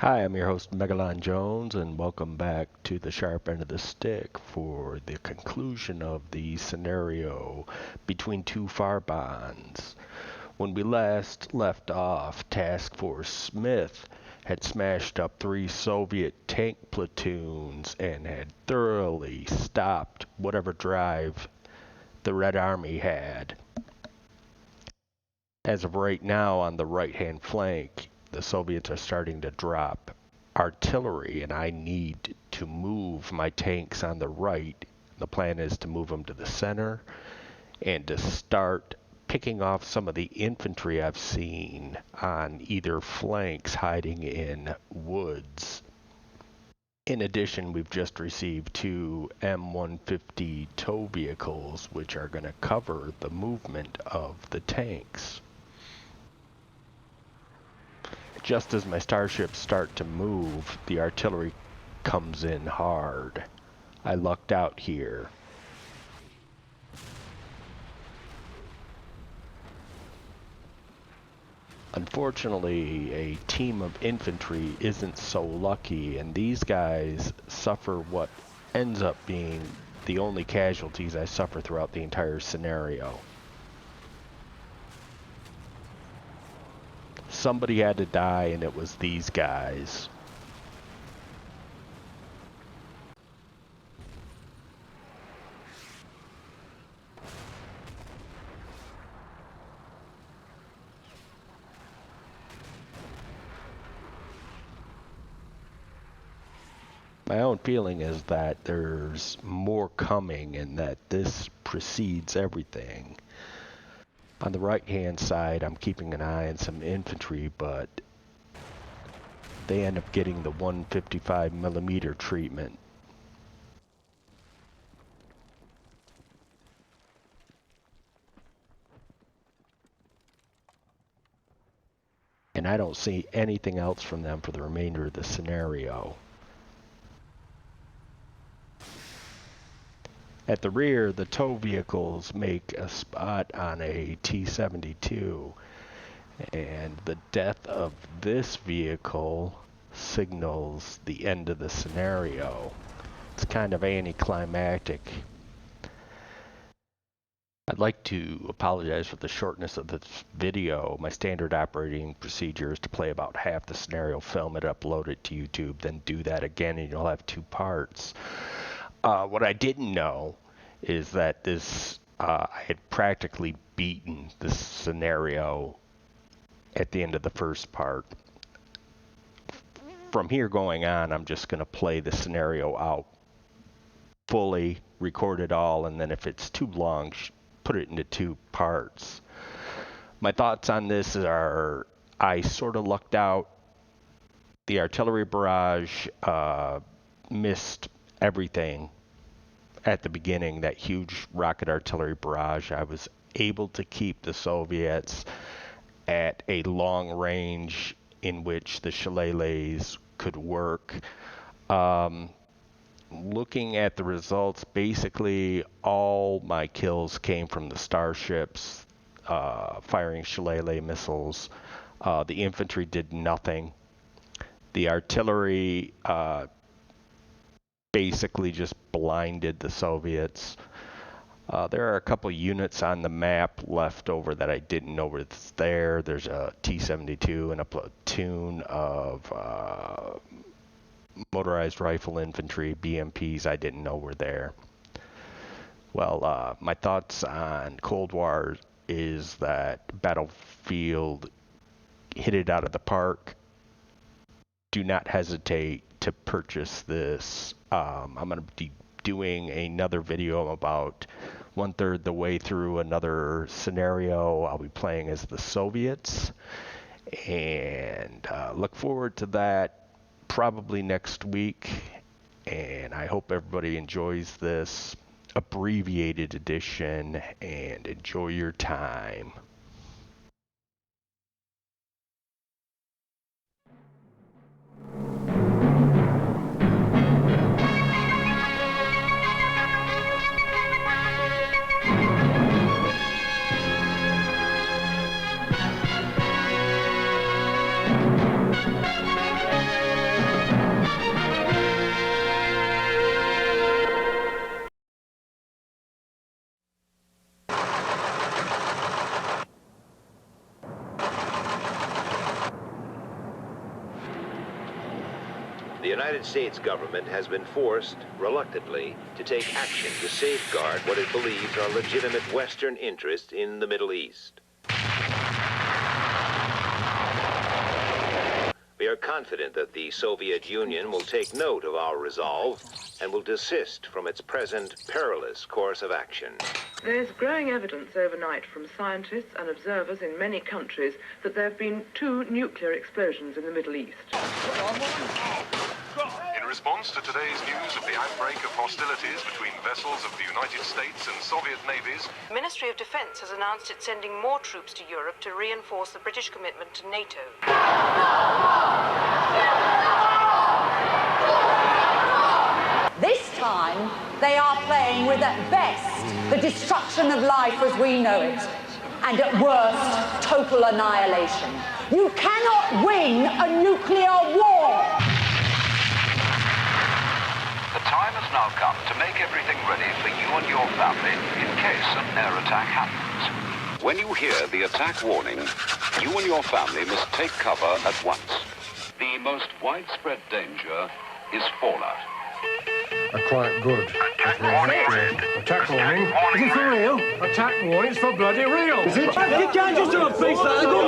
Hi, I'm your host Megalon Jones, and welcome back to the sharp end of the stick for the conclusion of the scenario between two Fahrbahns. When we last left off, Task Force Smith had smashed up 3 Soviet tank platoons and had thoroughly stopped whatever drive the Red Army had. As of right now, on the right-hand flank, the Soviets are starting to drop artillery, and I need to move my tanks on the right. The plan is to move them to the center and to start picking off some of the infantry I've seen on either flanks hiding in woods. In addition, we've just received 2 M150 tow vehicles, which are going to cover the movement of the tanks. Just as my starships start to move, the artillery comes in hard. I lucked out here. Unfortunately, a team of infantry isn't so lucky, and these guys suffer what ends up being the only casualties I suffer throughout the entire scenario. Somebody had to die, and it was these guys. My own feeling is that there's more coming and that this precedes everything. On the right-hand side, I'm keeping an eye on some infantry, but they end up getting the 155mm treatment. And I don't see anything else from them for the remainder of the scenario. At the rear, the tow vehicles make a spot on a T-72, and the death of this vehicle signals the end of the scenario. It's kind of anticlimactic. I'd like to apologize for the shortness of this video. My standard operating procedure is to play about half the scenario, film it, upload it to YouTube, then do that again, and you'll have 2 parts. What I didn't know is that I had practically beaten this scenario at the end of the first part. From here going on, I'm just going to play the scenario out fully, record it all, and then if it's too long, put it into 2 parts. My thoughts on this are I sort of lucked out. The artillery barrage missed everything at the beginning, that huge rocket artillery barrage. I was able to keep the Soviets at a long range in which the shillelaghs could work. Looking at the results, basically all my kills came from the starships firing shillelagh missiles. The infantry did nothing. The artillery basically just blinded the Soviets. There are a couple units on the map left over that I didn't know was there. There's a T-72 and a platoon of motorized rifle infantry, BMPs, I didn't know were there. Well, my thoughts on Cold War is that Battlefield hit it out of the park. Do not hesitate to purchase this. I'm going to be doing another video about 1/3 the way through another scenario. I'll be playing as the Soviets, and look forward to that probably next week. And I hope everybody enjoys this abbreviated edition and enjoy your time. The United States government has been forced, reluctantly, to take action to safeguard what it believes are legitimate Western interests in the Middle East. We are confident that the Soviet Union will take note of our resolve and will desist from its present perilous course of action. There's growing evidence overnight from scientists and observers in many countries that there have been 2 nuclear explosions in the Middle East. In response to today's news of the outbreak of hostilities between vessels of the United States and Soviet navies, The Ministry of Defence has announced it's sending more troops to Europe to reinforce the British commitment to NATO. This time, they are playing with, at best, the destruction of life as we know it, and at worst, total annihilation. You cannot win a nuclear war! The time has now come to make everything ready for you and your family in case an air attack happens. When you hear the attack warning, you and your family must take cover at once. The most widespread danger is fallout. Quite good. Attack warning. Attack warning? Is it for real? Attack warning? It's for bloody real. Is it? You can't just do a piece like that.